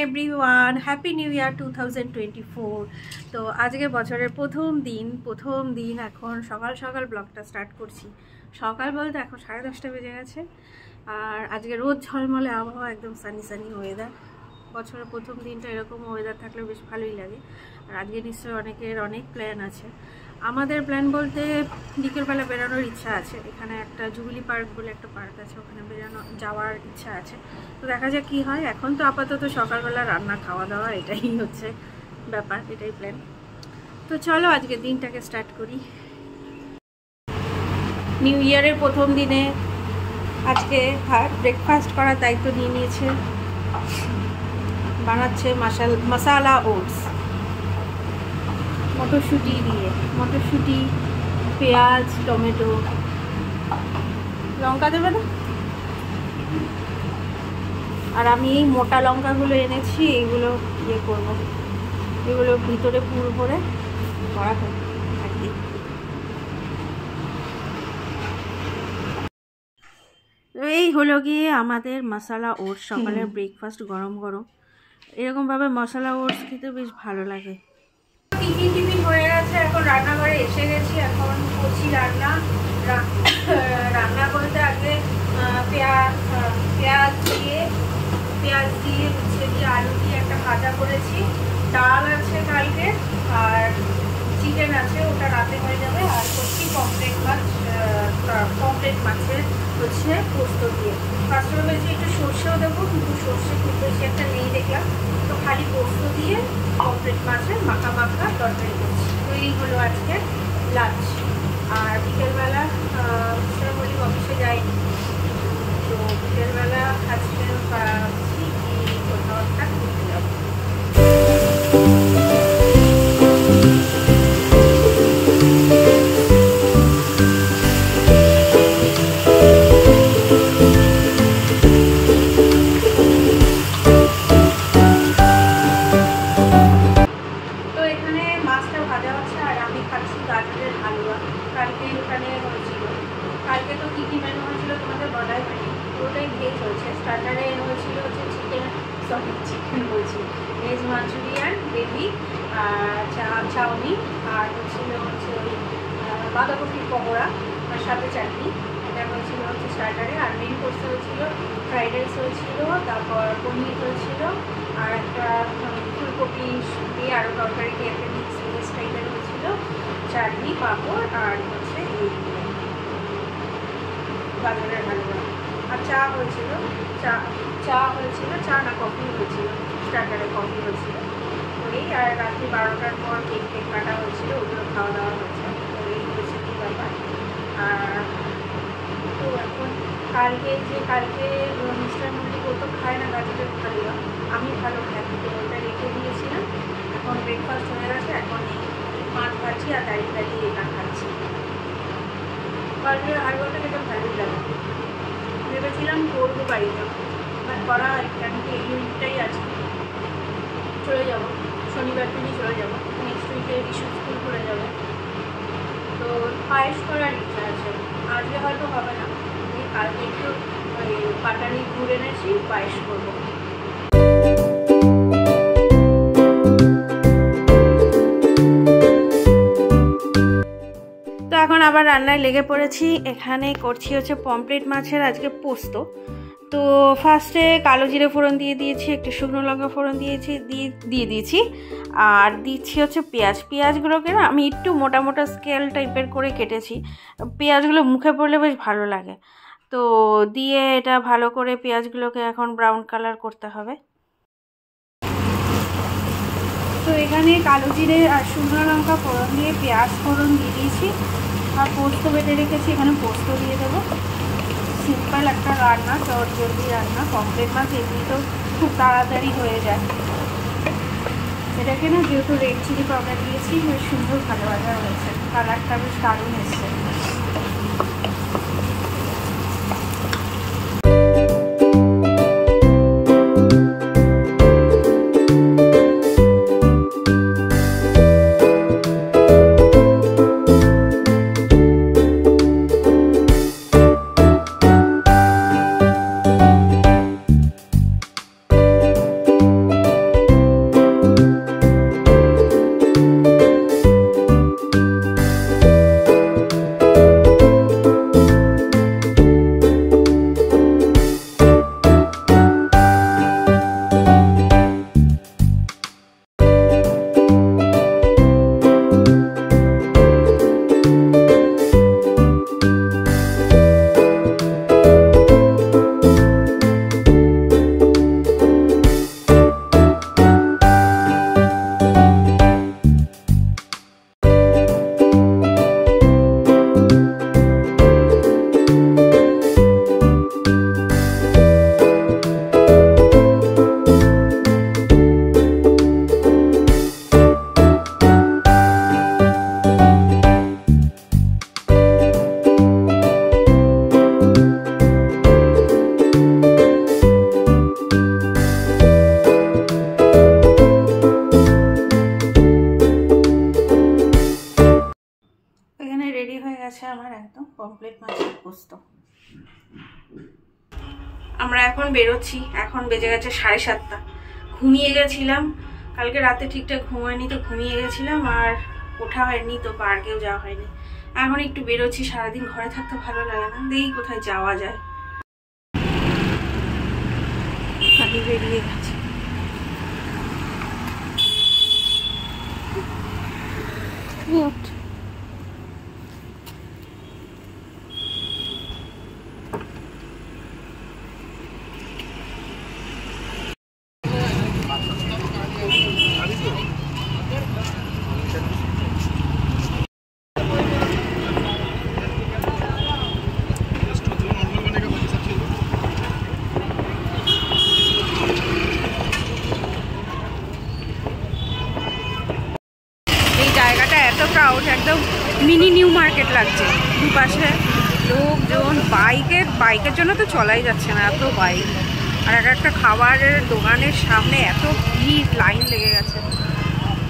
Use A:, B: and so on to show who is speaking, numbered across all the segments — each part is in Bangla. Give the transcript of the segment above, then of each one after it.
A: Everyone, happy new year 2024। তো আজকে বছরের প্রথম দিন এখন সকাল সকাল ব্লগটা স্টার্ট করছি। সকাল বলতে এখন 10:30 বেজে গেছে। আর আজকে রোদ ঝলমলে আবহাওয়া, একদম সানি ওয়েদার। বছরের প্রথম দিনটা এরকম ওয়েদার থাকলে বেশ ভালোই লাগে। আর আজকে নিশ্চয়ই অনেকের অনেক প্ল্যান আছে। আমাদের প্ল্যান বলতে বিকেলবেলা বেরোনোর ইচ্ছা আছে। এখানে একটা জুবিলি পার্ক বলে একটা পার্ক আছে, ওখানে যাওয়ার ইচ্ছা আছে। তো দেখা যাক কি হয়। এখন তো আপাতত সকালবেলা রান্না খাওয়া দাওয়া এটাই হচ্ছে ব্যাপার, এটাই প্ল্যান। তো চলো আজকে দিনটাকে স্টার্ট করি। নিউ ইয়ারের প্রথম দিনে আজকে ব্রেকফাস্ট করার দায়িত্ব নিয়ে নিয়েছে, বানাচ্ছে মশালা ওটস মটরশুঁটি, পেঁয়াজ, টমেটো, লঙ্কা দেবে না। আর আমি এই মোটা লঙ্কাগুলো এনেছি, এইগুলো ইয়ে করবো, এগুলো ভিতরে পুর ভরে করা হবে একদিন। এই হলো গিয়ে আমাদের মশালা ওটস, সকালের ব্রেকফাস্ট গরম গরম। এরকমভাবে মশলা ওটস খেতে বেশ ভালো লাগে। টিফিন হয়ে গেছে, এখন রান্নাঘরে এসে গেছি। এখন করছি রান্না বলতে আগে পেঁয়াজ দিয়ে উচ্ছে দিয়ে আলু দিয়ে একটা ভাজা করেছি। ডাল আছে কালকে, আর চিকেন আছে, ওটা রাতে হয়ে যাবে। আর করছি পমফ্রেট মাছের হচ্ছে পোস্ত দিয়ে। ফার্স্টে ভেবেছি একটু সর্ষেও দেবো, কিন্তু সর্ষে খুব বেশি একটা নেই দেখলাম, তো খালি পোস্ত দিয়ে পমফ্রেট মাছের মাখা তরকারি করছি। তো এই হলো আজকে লাঞ্চ। আর বিকেলবেলা বলি অফিসে যাইনি, তো বিকেলবেলা আজকে ভাবছি কি কোথাও একটা ঘুরতে যাবো। কালকে তো কী মেনু হয়েছিল তোমাদের বলাই হয়নি, পুরোটাই ভেজ হয়েছে। স্টার্টারে হয়েছিল হচ্ছে চিকেন বলছি, ভেজ মাঞ্চুরিয়ান, গ্রেভি, চাউমিন, আর হচ্ছিল হচ্ছে ওই বাঁধাকপির পকোড়া, আর সাথে চাটনি। এটা হয়েছিল হচ্ছে স্টার্টারে। আর মেন কোর্সে হয়েছিল ফ্রাইড রাইস হয়েছিল, তারপর পনির হয়েছিল, আর একটা ফুলকপি দিয়ে আরও তরকারি দিয়ে একটা মিক্স ভেজ টাইপের হয়েছিল, চাটনি, পাঁপড়, আর হচ্ছে এই গাজরের হালুয়া। আর চা হয়েছিল, চা না কফি হয়েছিল, স্টার্টারে কফি হয়েছিল। তো এই আর রাত্রি 12টার পর কেক কাটা হয়েছিল, ওগুলো খাওয়া দাওয়া হয়েছে। তো এই হয়েছে কী ব্যাপার। আর তো এখন কালকে মিস্টার মল্লিক ও তো খায় না গাজরের হালুয়া, আমি ভালো খাই, তো ওটা রেখে দিয়েছিলাম। এখন ব্রেকফাস্ট হয়ে গেছে, এখন এই মাছ ভাজি আর ডালি এটা খাচ্ছি। গাজরের হালুয়াটা খেতে ভালোই লাগে। ভেবেছিলাম করবো বাড়িতে, বাট করা কেন কি এই উইকটাই আছে, চলে যাবো শনিবার দিনই চলে যাবো। নেক্সট উইকে রিশু স্কুল খুলে যাবে, তো পায়েস করার ইচ্ছা আছে। আজকে হয়তো হবে না, কালকে একটু ওই পাটালি গুড় এনেছি, পায়েস করবো। এখন আবার রান্নায় লেগে পড়েছি। এখানে করছি হচ্ছে পমফ্রেট মাছের আজকে পোস্ত। তো ফার্স্টে কালো জিরে ফোড়ন দিয়ে দিয়েছি, একটু শুকনো লঙ্কা ফোড়ন দিয়ে দিয়েছি, আর দিচ্ছি হচ্ছে পেঁয়াজগুলোকে না আমি একটু মোটা স্কেল টাইপের করে কেটেছি। পেঁয়াজগুলো মুখে পড়লে বেশ ভালো লাগে। তো দিয়ে এটা ভালো করে পেঁয়াজগুলোকে এখন ব্রাউন কালার করতে হবে। তো এখানে কালো জিরে আর শুকনো লঙ্কা ফোড়ন দিয়ে পেঁয়াজ ফোড়ন দিয়ে দিয়েছি, আর পোস্ত বেটে রেখেছি, এখানে পোস্ত দিয়ে দেবো। সিম্পল একটা রান্না, চটজলদি রান্না। পমফ্রেট মাছ এমনি তো খুব তাড়াতাড়ি হয়ে যায়। এটাকে না যেহেতু রেড চিলি পাউডার দিয়েছি, বেশ সুন্দর ভালো ভাজা হয়েছে, কালারটা বেশ দারুণ এসছে। মুখস্থ। আমরা এখন বেরোচ্ছি, এখন বেজে গেছে 7:30। ঘুমিয়ে গেছিলাম কালকে রাতে, ঠিকঠাক ঘুমায়নি তো ঘুমিয়ে গেছিলাম, আর ওঠা হয়নি, তো পার্কেও যাওয়া হয়নি। এখন একটু বেরোচ্ছি, সারাদিন ঘরে থাকতে ভালো লাগে না, দেখি কোথায় যাওয়া যায়। খালি বেরিয়ে গেছে। জায়গাটা এত ক্রাউড, একদম মিনি নিউ মার্কেট লাগছে। দুপাশে লোকজন, বাইকের জন্য তো চলাই যাচ্ছে না, এত বাইক। আর একটা খাবারের দোকানের সামনে এত ভিড়, লাইন লেগে গেছে,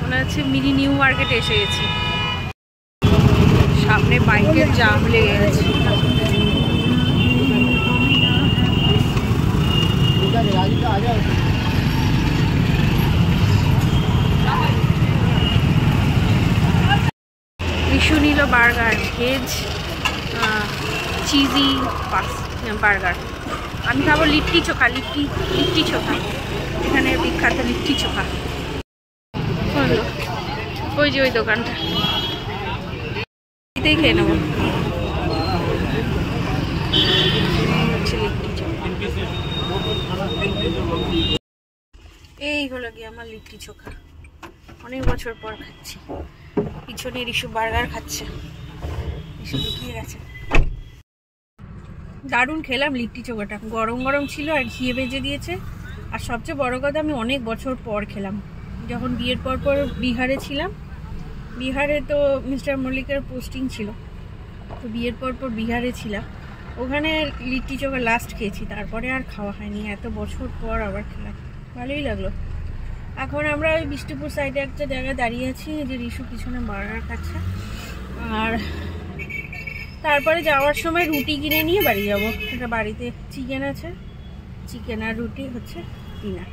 A: মনে হচ্ছে মিনি নিউ মার্কেটে এসে গেছি। সামনে বাইকের জাম লেগে গেছে। রিশু নিল বার্গার, ভেজ চিজি বার্গার। আমি খাবো লিট্টি চোখা, লিট্টি চোখা, এখানে বিখ্যাত লিট্টি চোখা। ওই যে ওই দোকানটা, এটাই খেয়ে নেবো। এই হলো গিয়ে আমার লিট্টি চোখা, অনেক বছর পর খাচ্ছি। পিছনে রিশু বার্গার খাচ্ছে, রিশু লুকিয়ে গেছে। দারুণ খেলাম লিট্টি চোখাটা, গরম গরম ছিল আর ঘিয়ে ভেজে দিয়েছে। আর সবচেয়ে বড় কথা, আমি অনেক বছর পর খেলাম। যখন বিয়ের পর বিহারে ছিলাম, বিহারে তো মিস্টার মল্লিকের পোস্টিং ছিল, তো বিয়ের পর বিহারে ছিলাম, ওখানে লিট্টি চোখা লাস্ট খেয়েছি, তারপরে আর খাওয়া হয়নি। এত বছর পর আবার খেলাম, ভালোই লাগলো। এখন আমরা ওই বিষ্ণুপুর সাইডে একটা জায়গায় দাঁড়িয়ে আছি, যে রিশু পিছনে বার্গার খাচ্ছে। আর তারপরে যাওয়ার সময় রুটি কিনে নিয়ে বাড়ি যাবো। এটা বাড়িতে চিকেন আছে, চিকেন আর রুটি হচ্ছে ডিনার।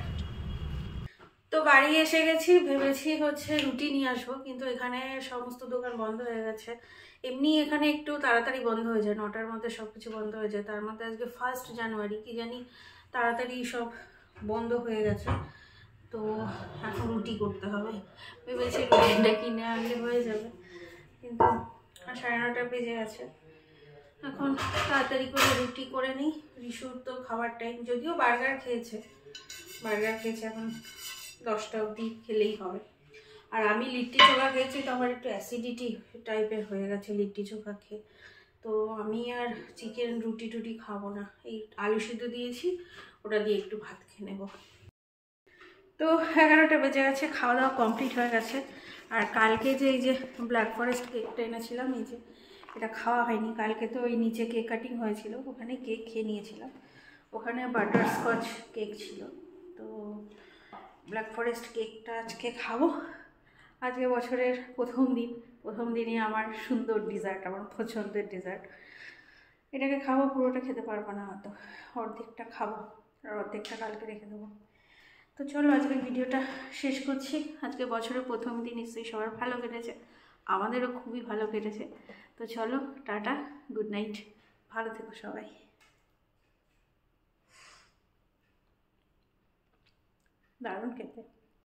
A: তো বাড়ি এসে গেছি, ভেবেছি হচ্ছে রুটি নিয়ে আসবো, কিন্তু এখানে সমস্ত দোকান বন্ধ হয়ে গেছে। এমনি এখানে একটু তাড়াতাড়ি বন্ধ হয়ে যায়, 9টার মধ্যে সব কিছু বন্ধ হয়ে যায়। তার মধ্যে আজকে 1 জানুয়ারি, কি জানি তাড়াতাড়ি সব বন্ধ হয়ে গেছে। তো এখন রুটি করতে হবে, ভেবেছি রুটিটা কিনে আনলে হয়ে যাবে, কিন্তু 9:30 বেজে গেছে। এখন তাড়াতাড়ি করে রুটি করে নিই। রিশুর তো খাবার টাইম, যদিও বার্গার খেয়েছে, এখন 10টা অবধি খেলেই হবে। আর আমি লিট্টি চোখা খেয়েছি, তো আমার একটু অ্যাসিডিটি টাইপের হয়ে গেছে লিট্টি চোখা খেয়ে। তো আমি আর চিকেন রুটি টুটি খাবো না, এই আলু সিদ্ধ দিয়েছি, ওটা দিয়ে একটু ভাত খেয়ে নেবো। তো 11টা বেজে গেছে, খাওয়া দাওয়া কমপ্লিট হয়ে গেছে। আর কালকে যে এই যে ব্ল্যাক ফরেস্ট কেকটা এনেছিলাম, এই যে এটা খাওয়া হয়নি। কালকে তো ওই নিচে কেক কাটিং হয়েছিল, ওখানে কেক খেয়ে নিয়েছিলাম। ওখানে বাটারস্কচ কেক ছিল, তো ব্ল্যাক ফরেস্ট কেকটা আজকে খাবো। আজকে বছরের প্রথম দিনই আমার সুন্দর ডিজার্ট, আমার পছন্দের ডিজার্ট, এটাকে খাবো। পুরোটা খেতে পারবো না হয়তো, অর্ধেকটা খাবো আর অর্ধেকটা কালকে রেখে দেবো। তো চলো আজকের ভিডিওটা শেষ করছি। আজকে বছরের প্রথম দিন, নিশ্চয়ই সবার ভালো কেটেছে, আমাদেরও খুবই ভালো কেটেছে। তো চলো, টাটা, গুড নাইট, ভালো থেকো সবাই। দারুণ খেতে।